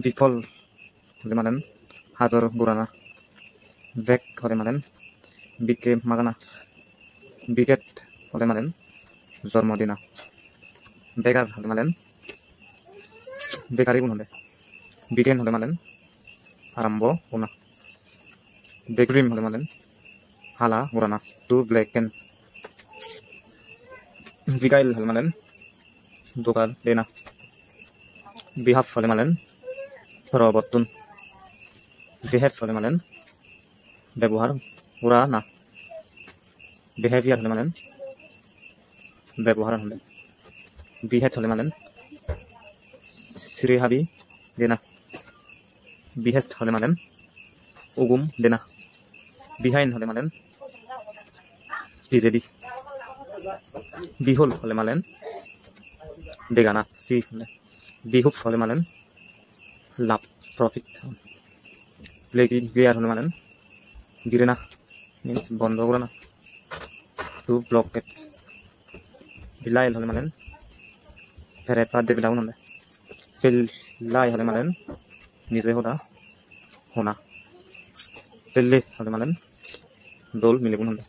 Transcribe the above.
বিফল হলে মালেন হাজর গুরানা, ব্যাক হলে মালেন বিকে মাগানা, বিকেট হলে মালেন জন্মদিনা, বেকার হলে মালেন বেকারি গুণ হলে, বিগেন হলে মালেন আরম্ভ উনা, বেগ্রিম হলে মালেন হালা গুরানা, টু ব্ল্যাকেন, বিকাইল হলে মালেন দোকান দেনা, বিহাফ হলে মালেন প্রবর্তন, বিহেভ হলে মালেন ব্যবহার উড়া না, বিহেভিয়ার হলে মালেন ব্যবহার হলে, বিহেড হলে মালেন শ্রীহাবি দেনা, বিহেস্ট হলে মালেন উগুম দেনা, বিহাইন হলে মালেন বিজেডি, বিহুল হলে মালেন বেগানা সি হলে, বিহুফ হলে মালেন লাভ প্রফিট, ক্লিয়ার হলে মালেন গিরে না মিনস বন্ধ করে না, টু ব্লকেট, বিলাইল হলে মালেন ফেরেত পাদ দিয়ে বিলাউন হলে, পেল্লাই হলে মালেন নিজে হোনা হোনা, পেল্লে হলে মালেন দোল মিলিগুণ হলে।